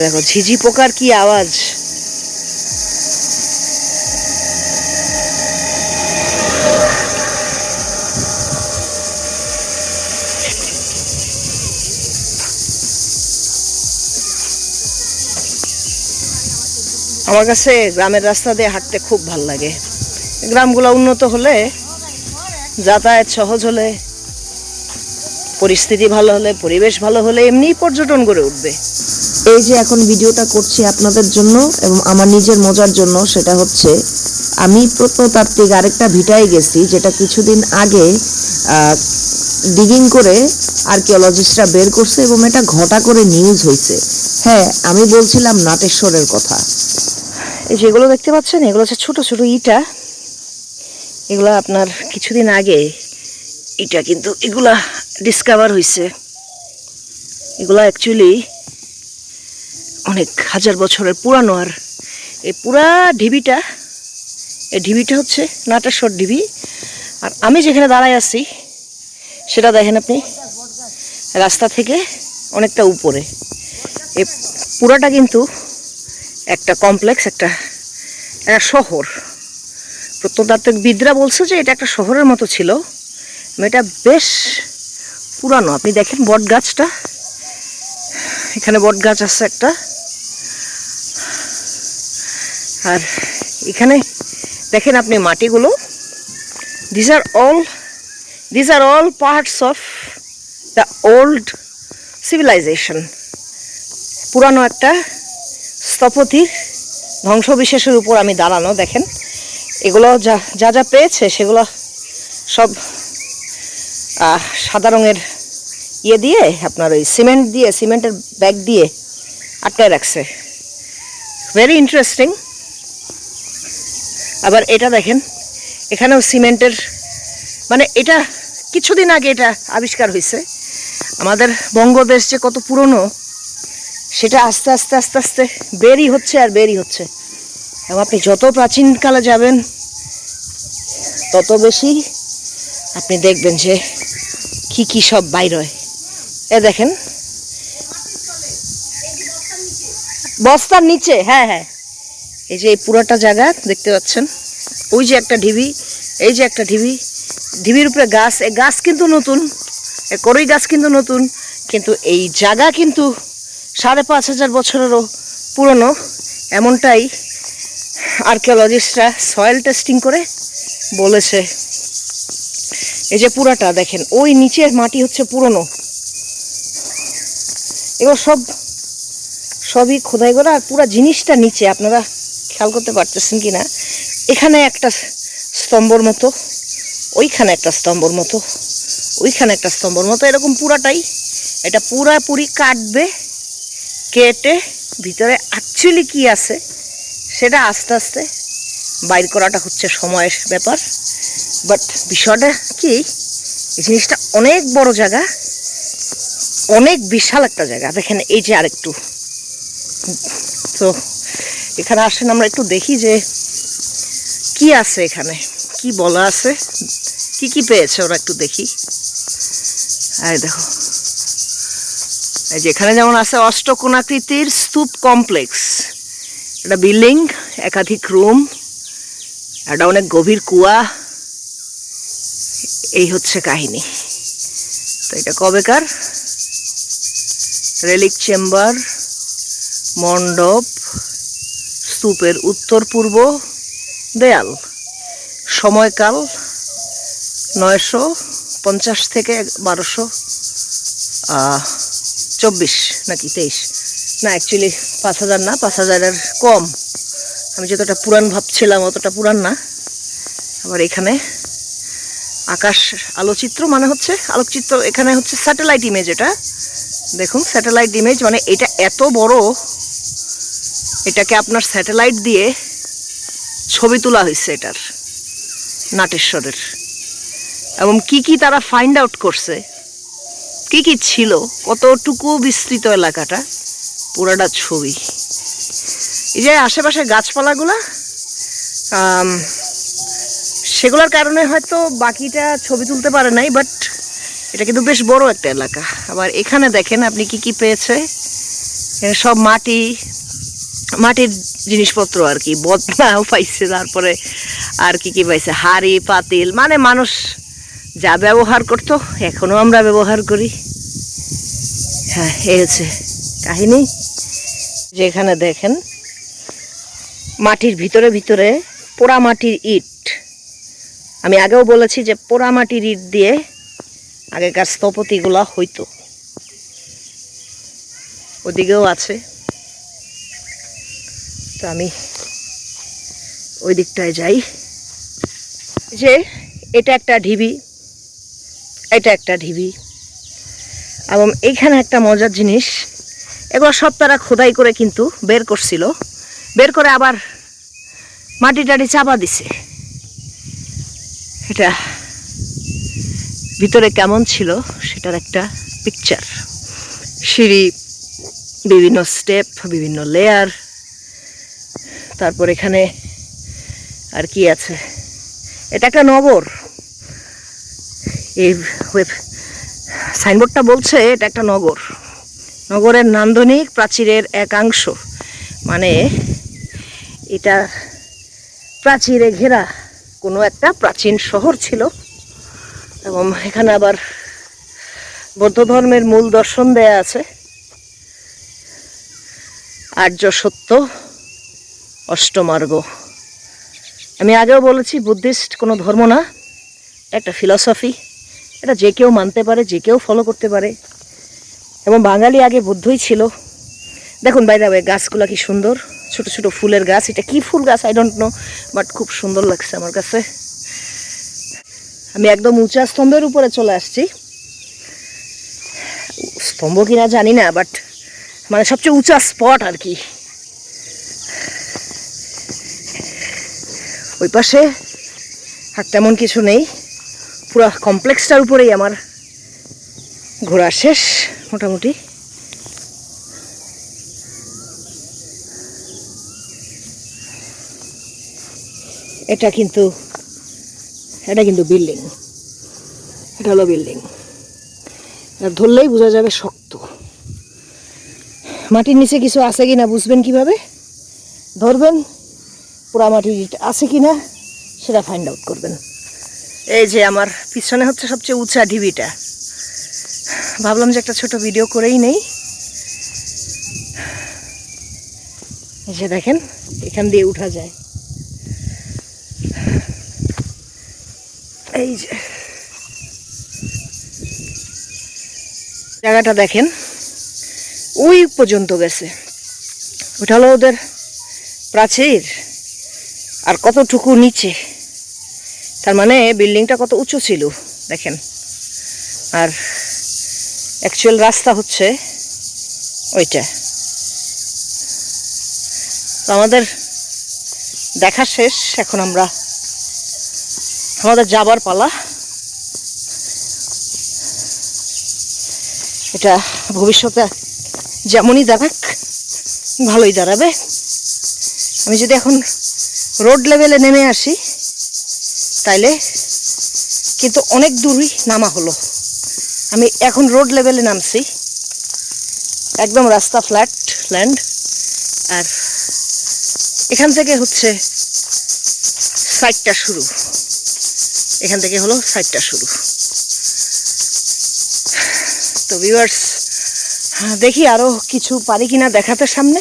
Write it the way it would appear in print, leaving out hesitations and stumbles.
দেখো ঝিঝি পোকার কি আওয়াজ। আমার কাছে গ্রামের রাস্তা দিয়ে হাঁটতে খুব ভাল লাগে। গ্রামগুলো উন্নত হলে, যাতায়াত সহজ হলে, পরিস্থিতি ভালো হলে, পরিবেশ ভালো হলে এমনিই পর্যটন গড়ে উঠবে। এই যে এখন ভিডিওটা করছি আপনাদের জন্য এবং আমার নিজের মজার জন্য, সেটা হচ্ছে আমি প্রত্নতাত্ত্বিক আরেকটা ভিটায় গেছি, যেটা কিছুদিন আগে ডিগিং করে আর্কিওলজিস্টরা বের করছে এবং এটা ঘটা করে নিউজ হয়েছে। হ্যাঁ, আমি বলছিলাম নাটেশ্বরের কথা। এই যেগুলো দেখতে পাচ্ছেন, এগুলো হচ্ছে ছোট ছোট ইটা। এগুলা আপনার কিছুদিন আগে ইটা কিন্তু এগুলা ডিসকভার হয়েছে। এগুলা অ্যাকচুয়ালি অনেক হাজার বছরের পুরানো। আর এই পুরা ঢিবিটা, এই ঢিবিটা হচ্ছে নাটেশ্বর ঢিবি। আর আমি যেখানে দাঁড়ায় আছি সেটা দেখেন আপনি, রাস্তা থেকে অনেকটা উপরে। এই পুরাটা কিন্তু একটা কমপ্লেক্স, একটা শহর। প্রত্নতাত্ত্বিকবিদরা বলছে যে এটা একটা শহরের মতো ছিল। এটা বেশ পুরানো। আপনি দেখেন বট গাছটা, এখানে বট গাছ আছে একটা। আর এখানে দেখেন আপনি মাটিগুলো, this are all parts of the old civilization. পুরানো একটা স্থপতির ধ্বংসবিশেষের উপর আমি দাঁড়ানো। দেখেন এগুলো যা যা পেয়েছে সেগুলো সব সাদা রঙের ইয়ে দিয়ে, আপনার ওই সিমেন্টের ব্যাগ দিয়ে আটকায় রাখছে। Very interesting. আবার এটা দেখেন, এখানেও সিমেন্টের, মানে এটা কিছুদিন আগে এটা আবিষ্কার হয়েছে। আমাদের বঙ্গদেশ যে কত পুরনো সেটা আস্তে আস্তে আস্তে আস্তে বেরই হচ্ছে আর বেরই হচ্ছে। এবং আপনি যত প্রাচীনকালে যাবেন তত বেশি আপনি দেখবেন যে কি কি সব বাইর হয়। এ দেখেন বস্তার নিচে, হ্যাঁ হ্যাঁ, এই যে এই পুরোটা জায়গা দেখতে পাচ্ছেন। ওই যে একটা ঢিবি, এই যে একটা ঢিবি, ঢিবির উপরে গাছ। এই গাছ কিন্তু নতুন, করই গাছ কিন্তু নতুন, কিন্তু এই জায়গা কিন্তু ৫,৫০০ বছরেরও পুরনো। এমনটাই আর্কিওলজিস্টরা সয়েল টেস্টিং করে বলেছে। এই যে পুরাটা দেখেন, ওই নিচের মাটি হচ্ছে পুরনো। এগুলো সবই খোদাই করা। আর পুরো জিনিসটা নিচে, আপনারা খেয়াল করতে পারতেছেন কিনা, এখানে একটা স্তম্ভর মতো, ওইখানে একটা স্তম্ভর মতো, ওইখানে একটা স্তম্ভর মতো, এরকম পুরাটাই। এটা পুরাপুরি কাটবে, কেটে ভিতরে অ্যাকচুয়ালি কি আছে সেটা আস্তে আস্তে বাইর করাটা হচ্ছে সময়ের ব্যাপার। বাট বিষয়টা কি, এই জিনিসটা অনেক বড় জায়গা, অনেক বিশাল একটা জায়গা। দেখেন এই যে আরেকটু, তো এখানে আসেন আমরা একটু দেখি যে কি আছে এখানে, কি বলা আছে, কি কি পেয়েছে ওরা, একটু দেখি। আর দেখো এই যে এখানে যেমন আছে অষ্টকোণাকৃতির স্তূপ কমপ্লেক্স। এটা বিল্ডিং, একাধিক রুম, এটা অনেক গভীর কুয়া। এই হচ্ছে কাহিনী। তো এটা কবেকার, রেলিক চেম্বার, মণ্ডপ, স্তূপের উত্তর পূর্ব দেয়াল, সময়কাল 950 থেকে 1224 নাকি 23, না অ্যাকচুয়ালি 5,000 না, 5,000-এর কম। আমি যতটা পুরান ভাবছিলাম অতটা পুরান না। আবার এখানে আকাশ আলোচিত্র, মানে হচ্ছে আলোকচিত্র, এখানে হচ্ছে স্যাটেলাইট ইমেজ। এটা দেখুন স্যাটেলাইট ইমেজ, মানে এটা এত বড়, এটাকে আপনার স্যাটেলাইট দিয়ে ছবি তোলা হয়েছে এটার, নাটেশ্বরের। এবং কি কি তারা ফাইন্ড আউট করছে, কি কি ছিল, কতটুকু বিস্তৃত এলাকাটা, পুরাটা ছবি। এই যে আশেপাশে গাছপালাগুলা, সেগুলোর কারণে হয়তো বাকিটা ছবি তুলতে পারে নাই, বাট এটা কিন্তু বেশ বড় একটা এলাকা। আবার এখানে দেখেন আপনি কি কি পেয়েছে। এখানে সব মাটির জিনিসপত্র আর কি, বদনাও পাইছে, তারপরে আর কি কি পাইছে, হাঁড়ি পাতিল, মানে মানুষ যা ব্যবহার করতো এখনো আমরা ব্যবহার করি। হ্যাঁ, এই হচ্ছে কাহিনী। যেখানে দেখেন মাটির ভিতরে ভিতরে পোড়া মাটির ইট। আমি আগেও বলেছি যে পোড়া মাটির ইট দিয়ে আগেকার স্থপতিগুলা হইতো। ওদিকেও আছে, তো আমি ওই দিকটায় যাই। যে এটা একটা ঢিবি, এটা একটা ঢিবি, এবং এইখানে একটা মজার জিনিস, এগুলো সব তারা খোদাই করে কিন্তু বের করছিল, বের করে আবার মাটি টাটি চাপা দিছে। এটা ভিতরে কেমন ছিল সেটার একটা পিকচার। সিঁড়ি, বিভিন্ন স্টেপ, বিভিন্ন লেয়ার, তারপর এখানে আর কি আছে, এটা একটা নগর। এই সাইনবোর্ডটা বলছে এটা একটা নগর, নগরের নান্দনিক প্রাচীরের একাংশ, মানে এটা প্রাচীরে ঘেরা কোনো একটা প্রাচীন শহর ছিল। এবং এখানে আবার বৌদ্ধ ধর্মের মূল দর্শন দেয়া আছে, আর্য সত্য অষ্টমার্গ। আমি আগেও বলেছি বুদ্ধিস্ট কোনো ধর্ম না, একটা ফিলসফি, এটা যে কেউ মানতে পারে, যে কেউ ফলো করতে পারে। এবং বাঙালি আগে বুদ্ধই ছিল। দেখুন বাই দ্য ওয়ে, গাছগুলো কি সুন্দর, ছোট ছোট ফুলের গাছ। এটা কি ফুল গাছ আই ডোন্ট নো, বাট খুব সুন্দর লাগছে আমার কাছে। আমি একদম উঁচা স্তম্ভের উপরে চলে আসছি। স্তম্ভ কিনা জানি না, বাট মানে সবচেয়ে উঁচা স্পট আর কি। ওই পাশে আর তেমন কিছু নেই, পুরো কমপ্লেক্সটার উপরেই আমার ঘোরা শেষ মোটামুটি। এটা কিন্তু বিল্ডিং, এটা হলো বিল্ডিং। ধরলেই বোঝা যাবে শক্ত। মাটির নিচে কিছু আছে কিনা বুঝবেন কিভাবে? ধরবেন, পোড়া মাটির ইট আছে কিনা সেটা ফাইন্ড আউট করবেন। এই যে আমার পিছনে হচ্ছে সবচেয়ে উঁচা ঢিবিটা। ভাবলাম যে একটা ছোট ভিডিও করেই নেই। এই যে দেখেন, এখান দিয়ে উঠা যায়। এই যে জায়গাটা দেখেন, ওই পর্যন্ত গেছে। ওটা হলো ওদের প্রাচীর, আর কতটুকু নিচে, তার মানে বিল্ডিংটা কত উঁচু ছিল দেখেন। আর অ্যাকচুয়াল রাস্তা হচ্ছে ওইটা। তো আমাদের দেখা শেষ, এখন আমাদের যাবার পালা। এটা ভবিষ্যতে যেমনই দাঁড়াক ভালোই দাঁড়াবে। আমি যদি এখন রোড লেভেলে নেমে আসি তাইলে কিন্তু অনেক দূরই নামা হলো। আমি এখন রোড লেভেলে নামছি, একদম রাস্তা ফ্ল্যাট ল্যান্ড। আর এখান থেকে হচ্ছে সাইডটা শুরু, এখান থেকে হলো সাইডটা শুরু। তো ভিউয়ার্স, দেখি আরো কিছু পারি কিনা দেখাতে সামনে।